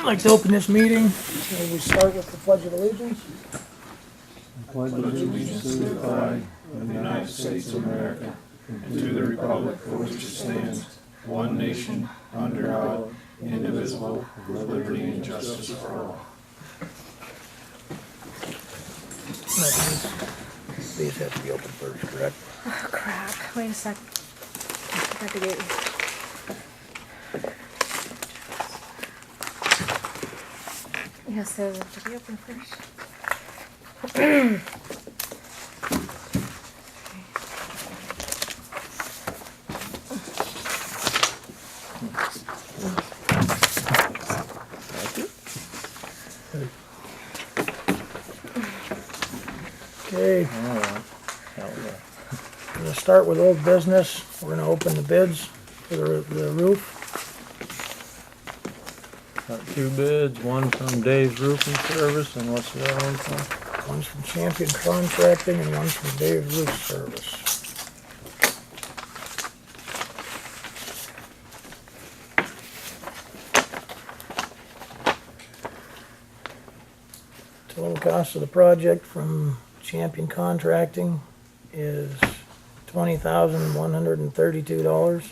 I'd like to open this meeting. We start with the Pledge of Allegiance. Pledge allegiance to the flag of the United States of America and to the republic for which it stands, one nation, under God, indivisible, with liberty and justice for all. These have to be open first, correct? Oh crap, wait a sec. I forgot to get you. Yes, those have to be open first. Okay. We're gonna start with old business. We're gonna open the bids for the roof. Got 2 bids, one from Dave's Roofing Service, and what's the other one from? One's from Champion Contracting and one's from Dave's Roof Service. Total cost of the project from Champion Contracting is $20,132.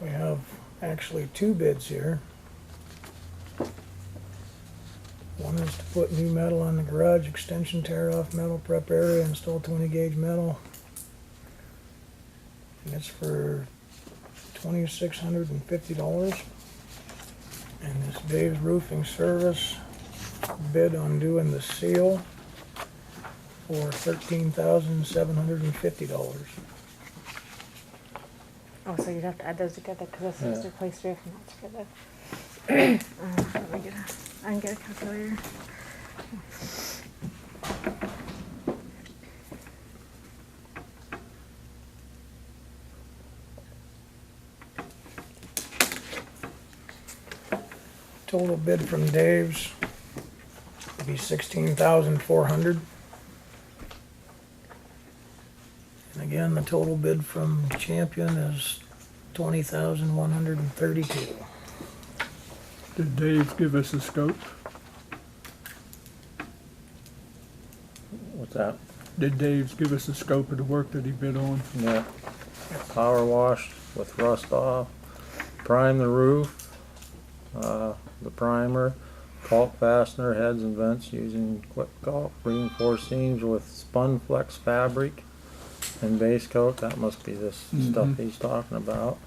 We have actually 2 bids here. One is to put new metal on the garage extension, tear off metal prep area, install 20 gauge metal. And it's for $2,650. And this Dave's Roofing Service bid on doing the seal for $13,750. Oh, so you'd have to add those together because this is Yeah. replaced roof and that's together. Let me get I can get a calculator. Total bid from Dave's would be $16,400. And again, the total bid from Champion is $20,132. Did Dave give us a scope? What's that? Did Dave give us a scope of the work that he bid on? Yeah. Power wash with rust off, prime the roof, the primer, caulk fastener heads and vents using quick caulk, reinforced seams with spun flex fabric and base coat. That must be this stuff he's talking about.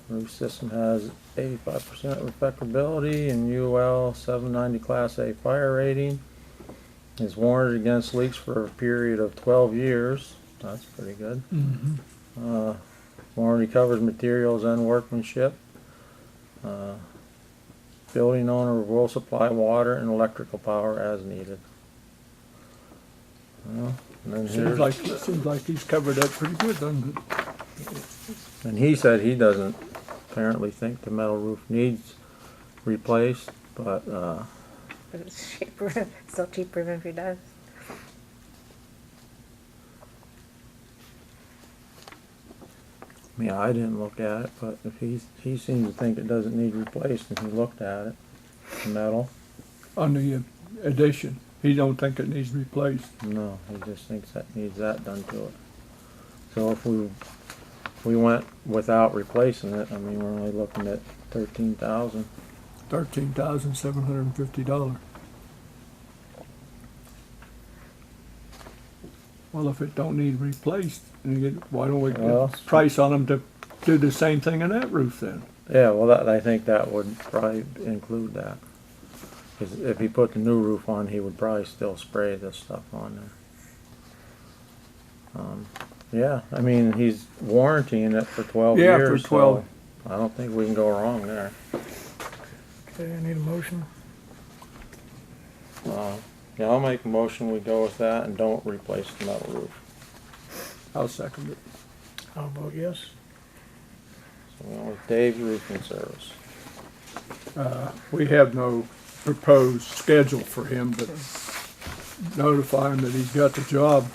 Roof system has 85% reflectability and UL 790 Class A fire rating. Is warranted against leaks for a period of 12 years. That's pretty good. Warranty covers materials and workmanship. Building owner will supply water and electrical power as needed. Well, and then Seems like he's covered that pretty good, doesn't it? and he said he doesn't apparently think the metal roof needs replaced, but But it's cheaper, still cheaper than if he does. yeah, I didn't look at it, but if he seems to think it doesn't need replaced, and he looked at it, the metal. On the addition, he don't think it needs replaced. No, he just thinks that needs that done to it. So if we went without replacing it, I mean, we're only looking at $13,000. $13,750. Well, if it don't need replaced, then why don't we get Well, a price on them to do the same thing on that roof then? Yeah, well, I think that would probably include that. Cause if he put the new roof on, he would probably still spray this stuff on there. Yeah, I mean, he's warrantying it for 12 Yeah, years. for 12. So I don't think we can go wrong there. Okay, I need a motion. Yeah, I'll make a motion, we go with that and don't replace the metal roof. I'll second it. I'll vote yes. So we went with Dave's Roofing Service. We have no proposed schedule for him, but notify him that he's got the job.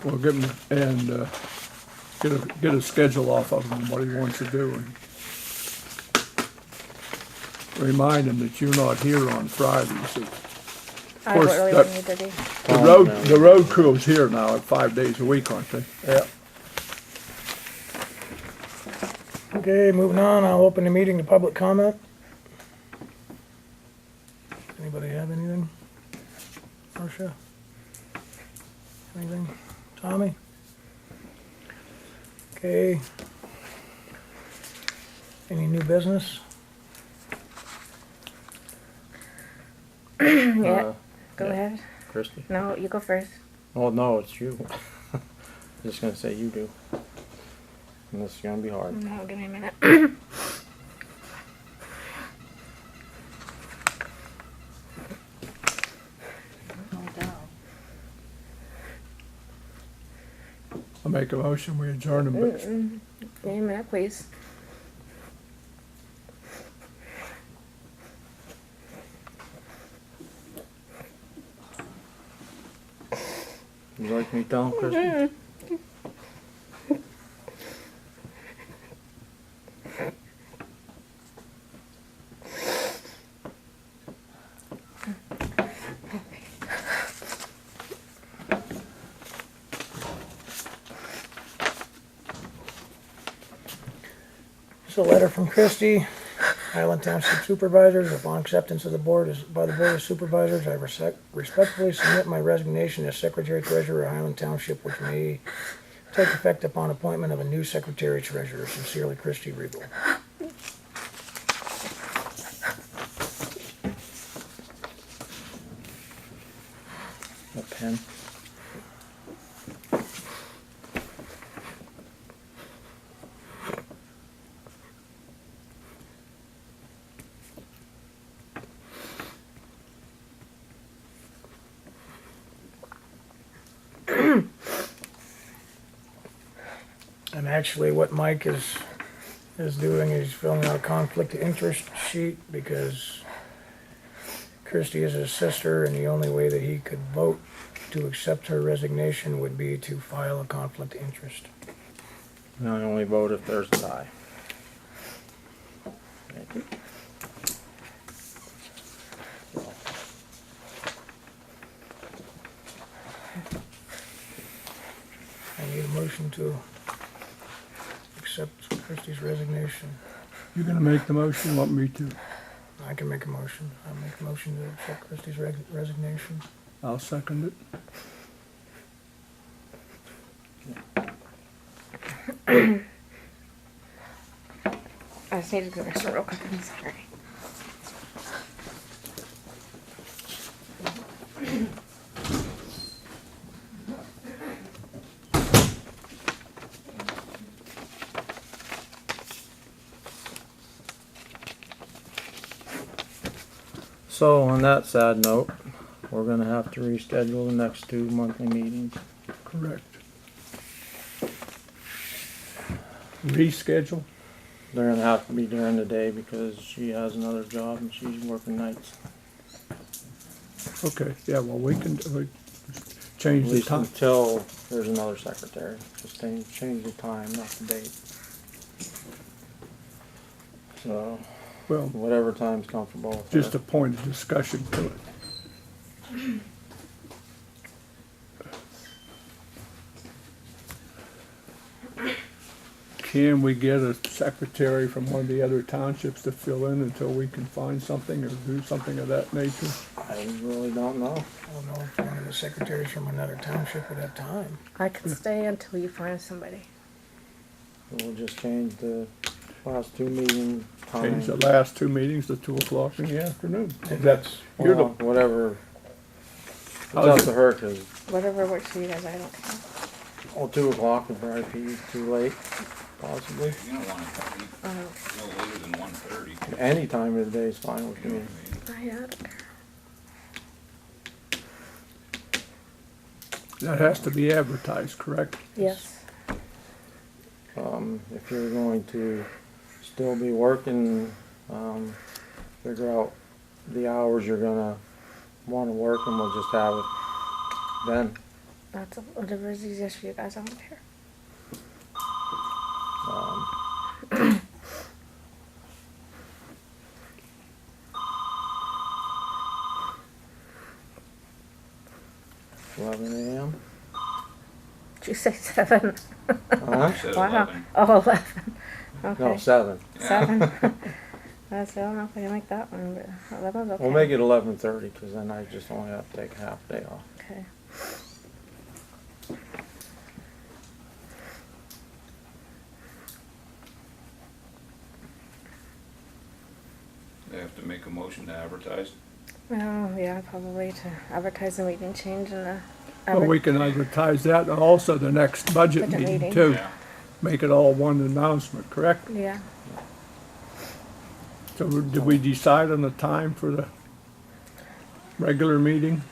We'll give him, and get a schedule off of him, what he wants to do. And remind him that you're not here on Fridays. I course, really that- need to do. The road crew's here now at 5 days a week, aren't they? Yep. Okay, moving on, I'll open the meeting to public comment. Anybody have anything? Marcia? Anything? Tommy? Okay. Any new business? Yeah, go yeah. ahead. Christie? No, you go first. Oh, no, it's you. Just gonna say you do. And this is gonna be hard. No, give me a minute. I'll make a motion, we adjourn him, but Give me a minute, please. You like me telling Christie? It's a letter from Christie, Highland Township Supervisors. Upon acceptance of the board by the Board of Supervisors, I respectfully submit my resignation as Secretary Treasurer of Highland Township, which may take effect upon appointment of a new Secretary Treasurer. Sincerely, Christie Regal. A pen. And actually what Mike is doing is filling out a conflict of interest sheet because Christie is his sister, and the only way that he could vote to accept her resignation would be to file a conflict of interest. And I only vote if there's a tie. I need a motion to accept Christie's resignation. you're gonna make the motion, want me to? I can make a motion. I'll make a motion to accept Christie's resignation. I'll second it. I just need to go to the restroom real quick. I'm sorry. So on that sad note, we're gonna have to reschedule the next 2 monthly meetings. Correct. Reschedule? They're gonna have to be during the day because she has another job and she's working nights. Okay, yeah, well, we At change the least time. until there's another secretary. Just change the time, not the date. So, Well, whatever time's comfortable with just her. a point of discussion to it. Can we get a secretary from one of the other townships to fill in until we can find something or do something of that nature? I really don't know. I don't know if one of the secretaries from another township would have time. I can stay until you find somebody. We'll just change the last two meeting Change times. the last two meetings to 2 o'clock in the afternoon. That's, you're the, Whatever. It's How's up it- to her, cause, Whatever works for you guys, I don't care. 2 o'clock would probably be too late, possibly. You don't want to eat no later than 1:30. Any time of the day is fine with me. I don't care. that has to be advertised, correct? Yes. If you're going to still be working, figure out the hours you're gonna wanna work and we'll just have it then. That's whatever is easiest for you guys, I don't care. Um, 11 a.m. Did you say 7? Huh? Said Wow. 11. Oh, 11. Okay. No, 7. 7? I don't know if I can make that one, but 11's okay. We'll make it 11:30 because then I just only have to take half day off. Okay. They have to make a motion to advertise. Well, yeah, probably to advertise the meeting change and the. Well, we can advertise that and also the next budget Budget meeting meeting. too. Yeah. Make it all one announcement, correct? Yeah. So did we decide on the time for the regular meeting?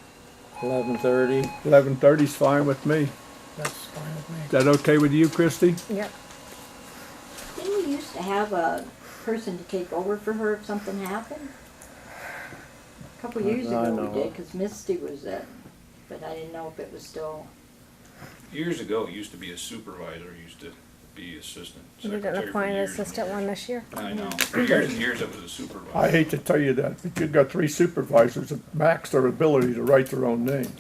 11:30. 11:30's fine with me. That's fine with me. Is that okay with you, Christie? Yep. Didn't we used to have a person to take over for her if something happened? A couple years I ago know. we did, 'cause Misty was but I didn't know if it was still. Years ago, it used to be a supervisor, used to be assistant We secretary. didn't for appoint an years and assistant one years. this year. I know. For years and years, it was a supervisor. I hate to tell you that, but you've got 3 supervisors that max their ability to write their own name.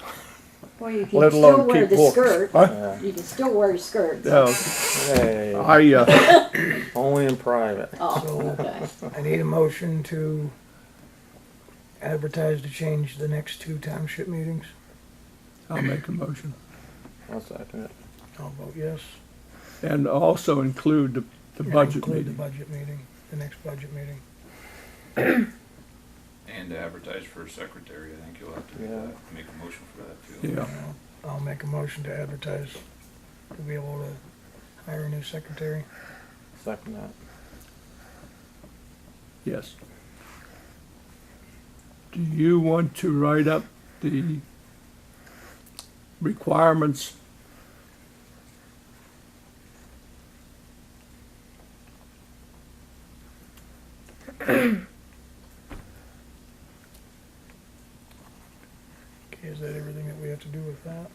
Well, you can Let still alone wear keep the books. skirt. Huh? Yeah. You can still wear skirts. Hey, I, only in private. Oh, okay. I need a motion to advertise to change the next 2 township meetings. I'll make a motion. I'll second it. I'll vote yes. And also include the Yeah, budget include meeting. the budget meeting, the next budget meeting. And to advertise for secretary, I think you'll have to do Yeah. that, make a motion for that too. Yeah, I'll make a motion to advertise to be able to hire a new secretary. Second that. yes. Do you want to write up the requirements? Okay, is that everything that we have to do with that?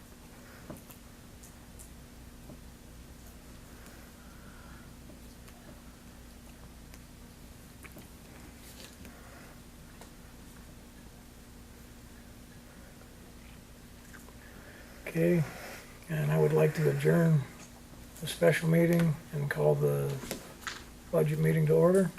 Okay, and I would like to adjourn the special meeting and call the budget meeting to order.